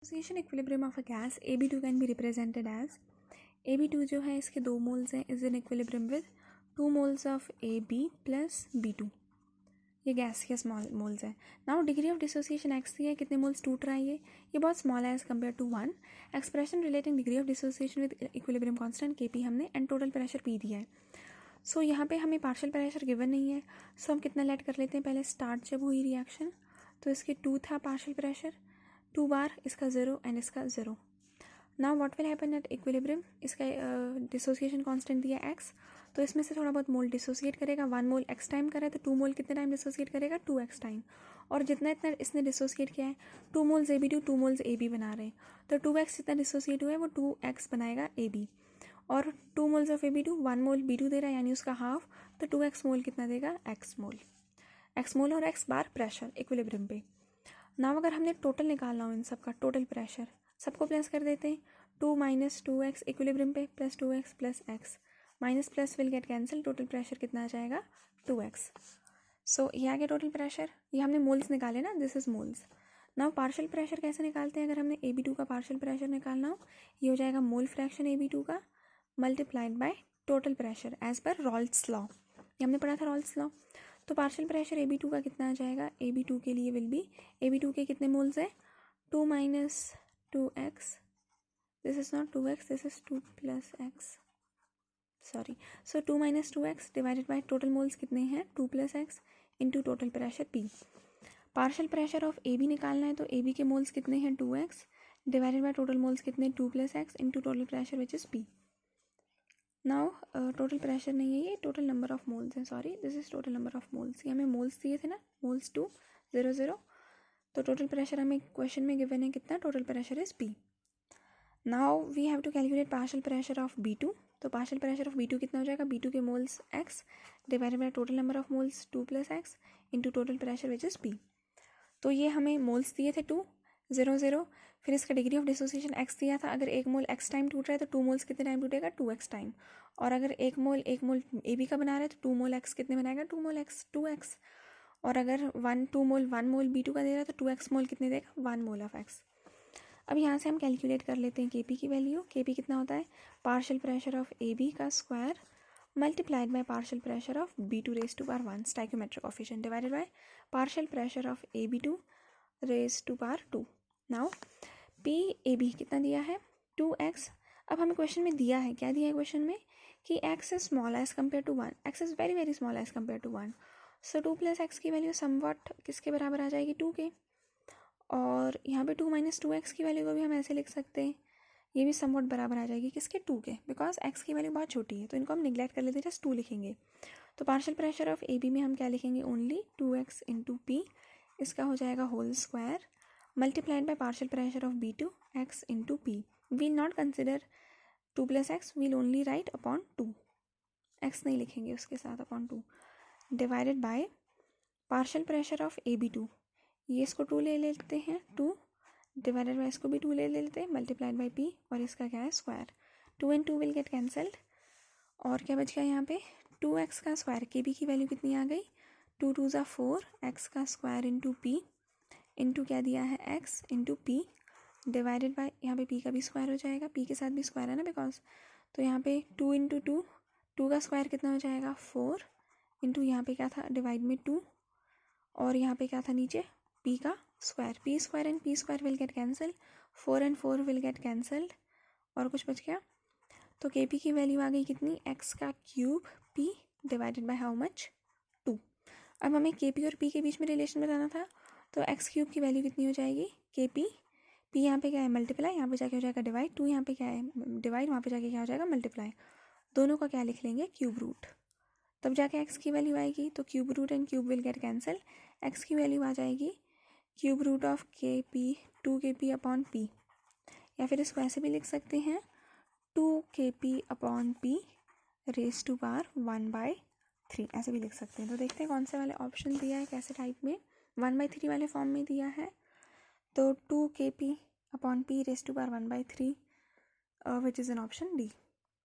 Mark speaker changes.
Speaker 1: Dissociation equilibrium of a gas AB2 can be represented as AB2 जो है इसके 2 moles हैं is in equilibrium with 2 moles of AB plus B2. ये gaseous moles है. Now degree of dissociation x दिया है, कितने moles टूट रहा है ये बहुत small है as compared to 1. Expression relating degree of dissociation with equilibrium constant Kp हमने and total pressure P दिया है. So यहाँ पे हमें partial pressure given नहीं है, so हम कितना let कर लेते हैं पहले start जब हुई reaction, तो इसके 2 था partial pressure, 2 बार इसका 0 एंड इसका 0. Now what will happen at equilibrium, इसका डिसोसिएशन कांस्टेंट दिया x, तो इसमें से थोड़ा बहुत मोल डिसोसिएट करेगा. 1 मोल x टाइम करे तो 2 मोल कितने टाइम डिसोसिएट करेगा 2x टाइम. और जितना इतना इसने डिसोसिएट किया है 2 मोल्स AB2 2 मोल्स AB बना रहे हैं, तो 2x जितना डिसोसिएट हुआ है वो 2x बनाएगा AB. और 2 moles of AB2 1 mole B2 दे रहा है यानी उसका हाफ, तो 2x मोल कितना देगा x मोल और x बार प्रेशर इक्विलिब्रियम पे. नाउ अगर हमने टोटल निकालना हो इन सब का टोटल प्रेशर, सबको प्लस कर देते हैं. 2 माइनस 2x इक्विलिब्रियम पे plus 2x plus x, minus plus will get cancel, total pressure कितना आ जाएगा 2x. सो ये आ गया टोटल प्रेशर. ये हमने मोल्स निकाले ना, this is moles. Now partial pressure कैसे निकालते हैं, अगर हमने AB2 का पार्शियल प्रेशर निकालना हो, ये हो जाएगा मोल फ्रैक्शन AB2 का multiplied by total pressure as per Raoult's law. ये हमने पढ़ा था रॉल्ट्स लॉ. तो पार्शियल प्रेशर AB2 का कितना आ जाएगा, AB2 के लिए विल बी, AB2 के कितने मोल्स है 2 minus 2x, this is not 2x, this is 2 plus x, sorry. So 2 minus 2x divided by total moles कितने हैं 2 plus x into total pressure P. Partial pressure of AB निकालना है, तो AB के moles कितने हैं 2x divided by total moles कितने 2 plus x into total pressure which is P. Now total pressure नहीं है ये, टोटल नंबर ऑफ मोल्स है, sorry this is total number of moles. ये हमें मोल्स दिए थे ना, मोल्स 2 0 0, तो टोटल प्रेशर हमें क्वेश्चन में गिवन है कितना, total pressure is P. Now we have to calculate partial pressure of B2. तो पार्शियल प्रेशर ऑफ B2 कितना हो जाएगा, B2 के moles x divided by total number of moles 2 plus x into total pressure which is P. तो ये हमें moles दिए थे 2 0 0, फिर इसका डिग्री ऑफ डिसोसिएशन x दिया था. अगर 1 मोल x टाइम टूट रहा है तो 2 मोल्स कितने टाइम टूटेगा 2x टाइम. और अगर 1 मोल AB का बना रहा है तो 2 मोल x कितने बनाएगा 2 मोल x 2x. और अगर 1 मोल B2 का दे रहा है तो 2x मोल कितने देगा 1 मोल ऑफ x. अब यहाँ से हम कैलकुलेट कर लेते हैं Kp की वैल्यू. Kp कितना होता है, पार्शियल प्रेशर ऑफ AB का square multiplied by partial pressure of B2 raise to power 1 stoichiometric coefficient divided by partial pressure of AB2 raise to power 2. Now PAB कितना दिया है 2x. अब हमें क्वेश्चन में दिया है, क्या दिया है क्वेश्चन में, कि x is small as compare to 1, x is very very small as compare to 1. So 2 plus x की वैल्यू समवट किसके बराबर आ जाएगी 2 के. और यहाँ पे 2 माइनस 2x की वैल्यू को भी हम ऐसे लिख सकते हैं, ये भी समवट बराबर आ जाएगी किसके 2 के, बिकॉज x की वैल्यू बहुत छोटी है तो इनको हम निगलेक्ट कर लेते हैं, जस्ट 2 लिखेंगे. तो पार्शियल प्रेशर ऑफ AB में हम क्या लिखेंगे, ओनली 2x इंटू P, इसका हो जाएगा whole square multiplied by partial pressure of B2 x into P. We'll not consider 2 plus x, we'll only write upon 2, x नहीं लिखेंगे उसके साथ, upon 2 divided by partial pressure of AB2. ये इसको 2 ले लेते हैं, 2 डिवाइडेड बाय इसको भी 2 ले लेते हैं मल्टीप्लाइड बाय P, और इसका क्या है square. 2 and 2 will get cancelled, और क्या बच गया यहाँ पे 2x का स्क्वायर. Kb की वैल्यू कितनी आ गई 2 2 ज़ा 4, x का स्क्वायर इंटू P इंटू क्या दिया है x into P divided by, यहाँ पे P का भी स्क्वायर हो जाएगा, P के साथ भी स्क्वायर है ना बिकॉज, तो यहाँ पे 2 इंटू 2, 2 का स्क्वायर कितना हो जाएगा 4 इंटू यहाँ पे क्या था डिवाइड में 2, और यहाँ पे क्या था नीचे P का square. P square and P square will get cancel, 4 and 4 will get cancelled, और कुछ बच गया. तो Kp की वैल्यू आ गई कितनी, x का cube P divided by how much 2. अब हमें Kp और P के बीच में रिलेशन बताना था, तो x क्यूब की वैल्यू कितनी हो जाएगी Kp, P यहाँ पे क्या है मल्टीप्लाई, यहाँ पे जाके हो जाएगा डिवाइड, 2 यहाँ पे क्या है डिवाइड, वहाँ पे जाके क्या हो जाएगा मल्टीप्लाई, दोनों का क्या लिख लेंगे क्यूब रूट, तब जाके x की वैल्यू आएगी. तो cube root and cube will get cancel, x की वैल्यू आ जाएगी cube root of Kp 2Kp upon P, या फिर इसको ऐसे भी लिख सकते हैं 2Kp upon P raise to power 1/3, ऐसे भी लिख सकते हैं. तो देखते हैं कौन से वाले ऑप्शन दिया है, कैसे टाइप में 1/3 वाले फॉर्म में दिया है. तो 2Kp upon P raise to power 1/3 which is an option D.